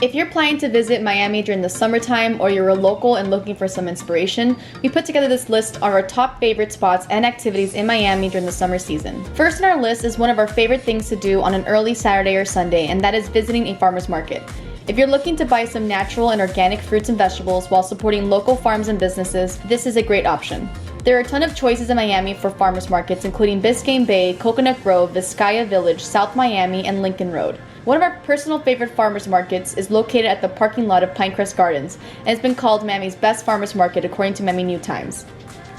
If you're planning to visit Miami during the summertime or you're a local and looking for some inspiration, we put together this list of our top favorite spots and activities in Miami during the summer season. First on our list is one of our favorite things to do on an early Saturday or Sunday, and that is visiting a farmer's market. If you're looking to buy some natural and organic fruits and vegetables while supporting local farms and businesses, this is a great option. There are a ton of choices in Miami for farmers markets, including Biscayne Bay, Coconut Grove, Vizcaya Village, South Miami, and Lincoln Road. One of our personal favorite farmers markets is located at the parking lot of Pinecrest Gardens, and it's been called Miami's best farmers market according to Miami New Times.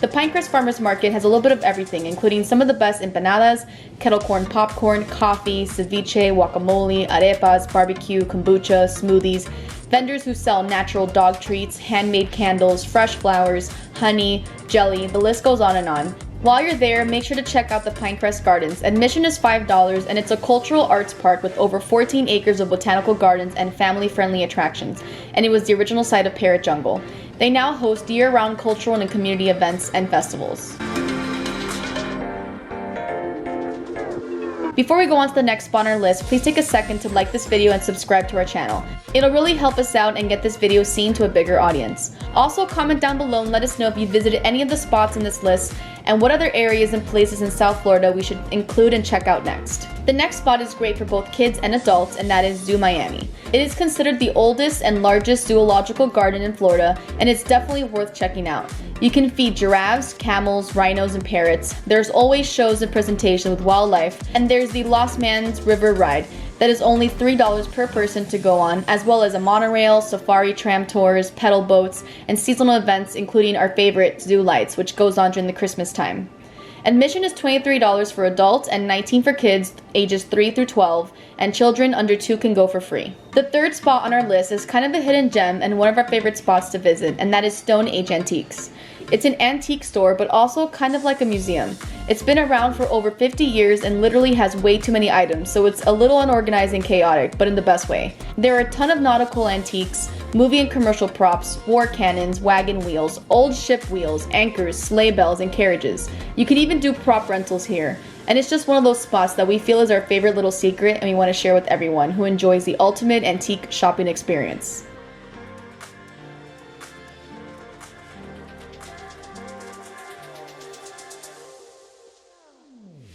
The Pinecrest Farmers Market has a little bit of everything, including some of the best empanadas, kettle corn popcorn, coffee, ceviche, guacamole, arepas, barbecue, kombucha, smoothies, vendors who sell natural dog treats, handmade candles, fresh flowers, honey, jelly, the list goes on and on. While you're there, make sure to check out the Pinecrest Gardens. Admission is $5 and it's a cultural arts park with over 14 acres of botanical gardens and family-friendly attractions, and it was the original site of Parrot Jungle. They now host year-round cultural and community events and festivals. Before we go on to the next spot on our list, please take a second to like this video and subscribe to our channel. It'll really help us out and get this video seen to a bigger audience. Also, comment down below and let us know if you visited any of the spots in this list and what other areas and places in South Florida we should include and check out next. The next spot is great for both kids and adults, and that is Zoo Miami. It is considered the oldest and largest zoological garden in Florida, and it's definitely worth checking out. You can feed giraffes, camels, rhinos, and parrots. There's always shows and presentations with wildlife, and there's the Lost Man's River ride that is only $3 per person to go on, as well as a monorail, safari tram tours, pedal boats, and seasonal events including our favorite Zoo Lights, which goes on during the Christmas time. Admission is $23 for adults and $19 for kids ages 3 through 12, and children under 2 can go for free. The third spot on our list is kind of a hidden gem and one of our favorite spots to visit, and that is Stone Age Antiques. It's an antique store, but also kind of like a museum. It's been around for over 50 years and literally has way too many items, so it's a little unorganized and chaotic, but in the best way. There are a ton of nautical antiques, movie and commercial props, war cannons, wagon wheels, old ship wheels, anchors, sleigh bells, and carriages. You can even do prop rentals here. And it's just one of those spots that we feel is our favorite little secret and we want to share with everyone who enjoys the ultimate antique shopping experience.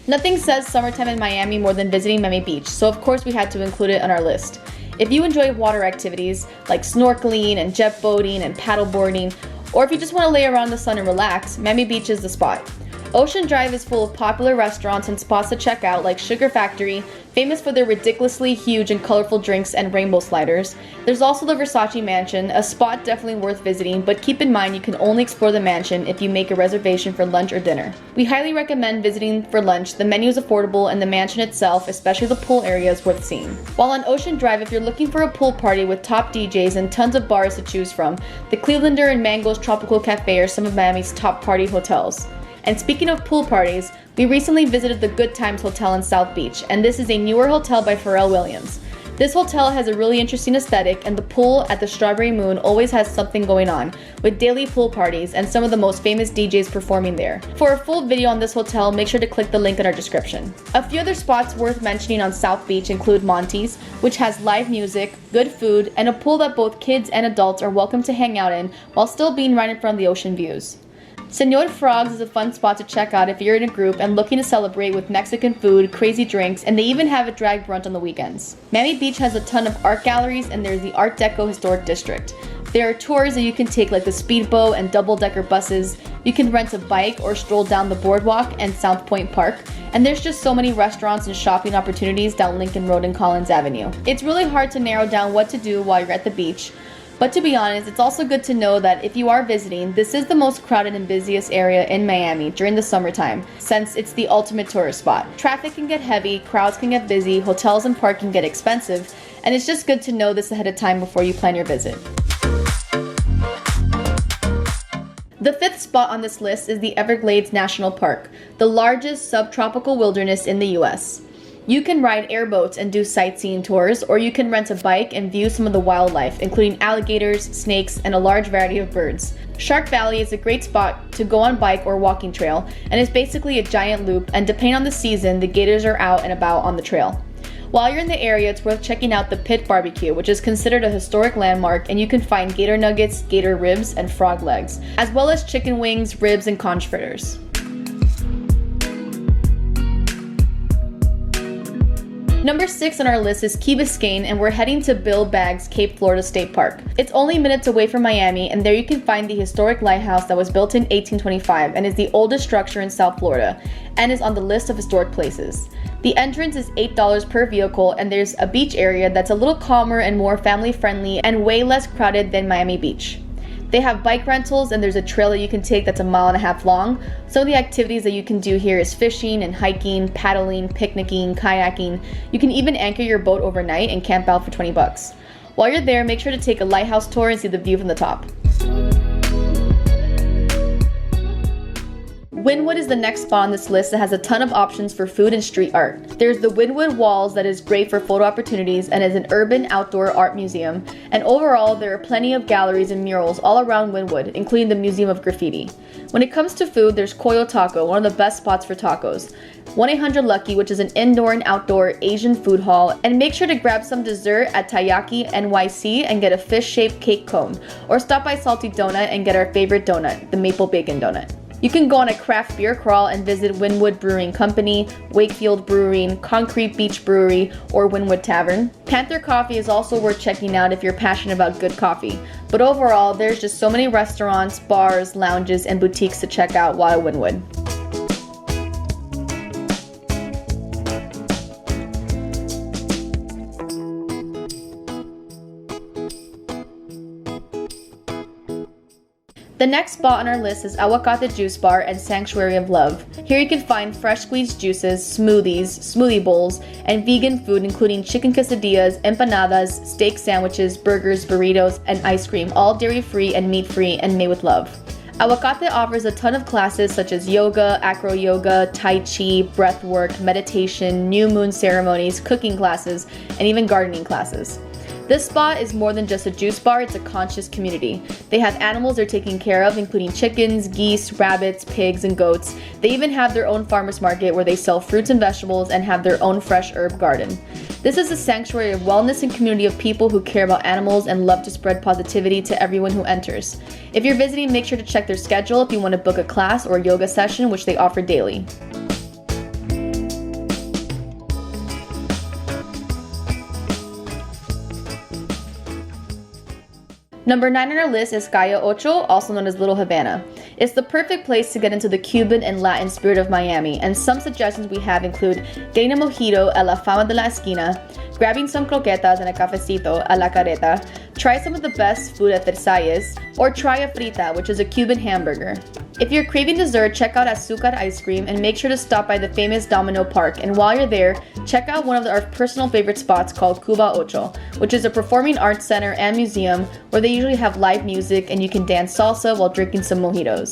Nothing says summertime in Miami more than visiting Miami Beach, so of course we had to include it on our list. If you enjoy water activities like snorkeling and jet boating and paddle boarding, or if you just want to lay around in the sun and relax, Miami Beach is the spot. Ocean Drive is full of popular restaurants and spots to check out like Sugar Factory, famous for their ridiculously huge and colorful drinks and rainbow sliders. There's also the Versace Mansion, a spot definitely worth visiting, but keep in mind you can only explore the mansion if you make a reservation for lunch or dinner. We highly recommend visiting for lunch. The menu is affordable and the mansion itself, especially the pool area, is worth seeing. While on Ocean Drive, if you're looking for a pool party with top DJs and tons of bars to choose from, the Clevelander and Mango's Tropical Cafe are some of Miami's top party hotels. And speaking of pool parties, we recently visited the Good Times Hotel in South Beach, and this is a newer hotel by Pharrell Williams. This hotel has a really interesting aesthetic, and the pool at the Strawberry Moon always has something going on, with daily pool parties and some of the most famous DJs performing there. For a full video on this hotel, make sure to click the link in our description. A few other spots worth mentioning on South Beach include Monty's, which has live music, good food, and a pool that both kids and adults are welcome to hang out in while still being right in front of the ocean views. Señor Frogs is a fun spot to check out if you're in a group and looking to celebrate with Mexican food, crazy drinks, and they even have a drag brunch on the weekends. Miami Beach has a ton of art galleries, and there's the Art Deco Historic District. There are tours that you can take like the speedboat and double-decker buses. You can rent a bike or stroll down the boardwalk and South Point Park. And there's just so many restaurants and shopping opportunities down Lincoln Road and Collins Avenue. It's really hard to narrow down what to do while you're at the beach. But to be honest, it's also good to know that if you are visiting, this is the most crowded and busiest area in Miami during the summertime, since it's the ultimate tourist spot. Traffic can get heavy, crowds can get busy, hotels and parking get expensive, and it's just good to know this ahead of time before you plan your visit. The fifth spot on this list is the Everglades National Park, the largest subtropical wilderness in the US. You can ride airboats and do sightseeing tours, or you can rent a bike and view some of the wildlife, including alligators, snakes, and a large variety of birds. Shark Valley is a great spot to go on bike or walking trail, and is basically a giant loop, and depending on the season, the gators are out and about on the trail. While you're in the area, it's worth checking out the Pit Barbecue, which is considered a historic landmark, and you can find gator nuggets, gator ribs, and frog legs, as well as chicken wings, ribs, and conch fritters. Number 6 on our list is Key Biscayne, and we're heading to Bill Baggs Cape Florida State Park. It's only minutes away from Miami, and there you can find the historic lighthouse that was built in 1825 and is the oldest structure in South Florida and is on the list of historic places. The entrance is $8 per vehicle, and there's a beach area that's a little calmer and more family friendly and way less crowded than Miami Beach. They have bike rentals, and there's a trail that you can take that's 1.5 miles long. Some of the activities that you can do here is fishing and hiking, paddling, picnicking, kayaking. You can even anchor your boat overnight and camp out for $20. While you're there, make sure to take a lighthouse tour and see the view from the top. Wynwood is the next spot on this list that has a ton of options for food and street art. There's the Wynwood Walls that is great for photo opportunities and is an urban outdoor art museum. And overall, there are plenty of galleries and murals all around Wynwood, including the Museum of Graffiti. When it comes to food, there's Coyo Taco, one of the best spots for tacos. 1-800-LUCKY, which is an indoor and outdoor Asian food hall. And make sure to grab some dessert at Taiyaki NYC and get a fish-shaped cake cone. Or stop by Salty Donut and get our favorite donut, the Maple Bacon Donut. You can go on a craft beer crawl and visit Wynwood Brewing Company, Wakefield Brewing, Concrete Beach Brewery, or Wynwood Tavern. Panther Coffee is also worth checking out if you're passionate about good coffee. But overall, there's just so many restaurants, bars, lounges, and boutiques to check out while at Wynwood. The next spot on our list is Awakata Juice Bar and Sanctuary of Love. Here you can find fresh squeezed juices, smoothies, smoothie bowls, and vegan food including chicken quesadillas, empanadas, steak sandwiches, burgers, burritos, and ice cream, all dairy-free and meat-free and made with love. Awakata offers a ton of classes such as yoga, acro yoga, tai chi, breath work, meditation, new moon ceremonies, cooking classes, and even gardening classes. This spot is more than just a juice bar, it's a conscious community. They have animals they're taking care of, including chickens, geese, rabbits, pigs, and goats. They even have their own farmers market where they sell fruits and vegetables and have their own fresh herb garden. This is a sanctuary of wellness and community of people who care about animals and love to spread positivity to everyone who enters. If you're visiting, make sure to check their schedule if you want to book a class or a yoga session, which they offer daily. Number 9 on our list is Calle Ocho, also known as Little Havana. It's the perfect place to get into the Cuban and Latin spirit of Miami, and some suggestions we have include getting a mojito a la fama de la esquina, grabbing some croquetas and a cafecito a la careta, try some of the best food at Versalles, or try a frita, which is a Cuban hamburger. If you're craving dessert, check out Azúcar ice cream and make sure to stop by the famous Domino Park. And while you're there, check out one of our personal favorite spots called Cuba Ocho, which is a performing arts center and museum where they usually have live music and you can dance salsa while drinking some mojitos.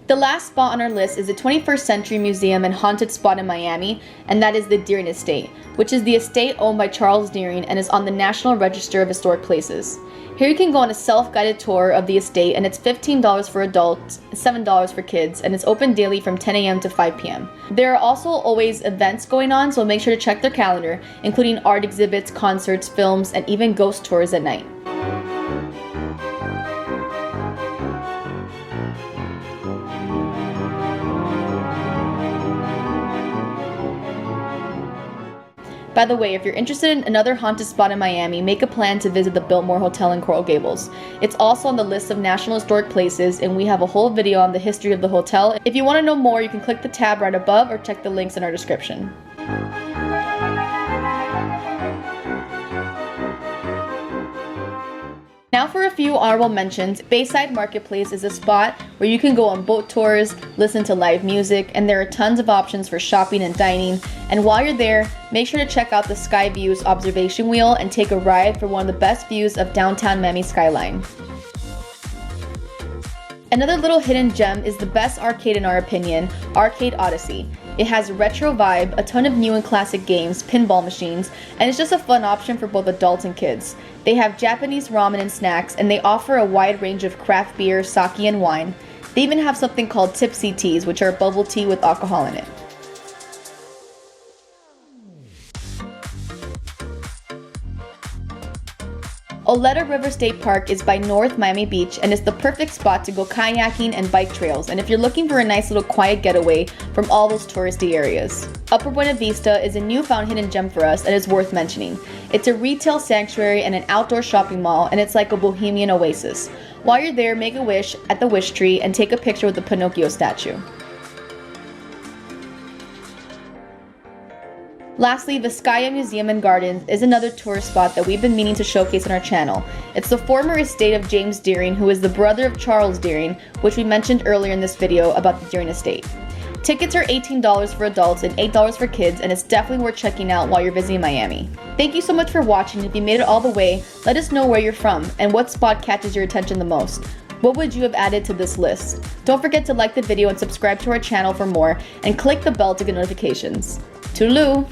The last spot on our list is the 21st Century Museum and haunted spot in Miami, and that is the Dearness State, which is the estate owned by Charles Deering and is on the National Register of Historic Places. Here you can go on a self-guided tour of the estate, and it's $15 for adults, $7 for kids, and it's open daily from 10 a.m. to 5 p.m. There are also always events going on, so make sure to check their calendar, including art exhibits, concerts, films, and even ghost tours at night. By the way, if you're interested in another haunted spot in Miami, make a plan to visit the Biltmore Hotel in Coral Gables. It's also on the list of National Historic Places, and we have a whole video on the history of the hotel. If you want to know more, you can click the tab right above or check the links in our description. Now for a few honorable mentions. Bayside Marketplace is a spot where you can go on boat tours, listen to live music, and there are tons of options for shopping and dining. And while you're there, make sure to check out the Sky Views observation wheel and take a ride for one of the best views of downtown Miami skyline. Another little hidden gem is the best arcade in our opinion, Arcade Odyssey. It has a retro vibe, a ton of new and classic games, pinball machines, and it's just a fun option for both adults and kids. They have Japanese ramen and snacks, and they offer a wide range of craft beer, sake, and wine. They even have something called tipsy teas, which are bubble tea with alcohol in it. Oletta River State Park is by North Miami Beach and is the perfect spot to go kayaking and bike trails, and if you're looking for a nice little quiet getaway from all those touristy areas. Upper Buena Vista is a newfound hidden gem for us and is worth mentioning. It's a retail sanctuary and an outdoor shopping mall, and it's like a bohemian oasis. While you're there, make a wish at the wish tree and take a picture with the Pinocchio statue. Lastly, Vizcaya Museum and Gardens is another tourist spot that we've been meaning to showcase on our channel. It's the former estate of James Deering, who is the brother of Charles Deering, which we mentioned earlier in this video about the Dearness State. Tickets are $18 for adults and $8 for kids, and it's definitely worth checking out while you're visiting Miami. Thank you so much for watching. If you made it all the way, let us know where you're from and what spot catches your attention the most. What would you have added to this list? Don't forget to like the video and subscribe to our channel for more, and click the bell to get notifications. Toodaloo!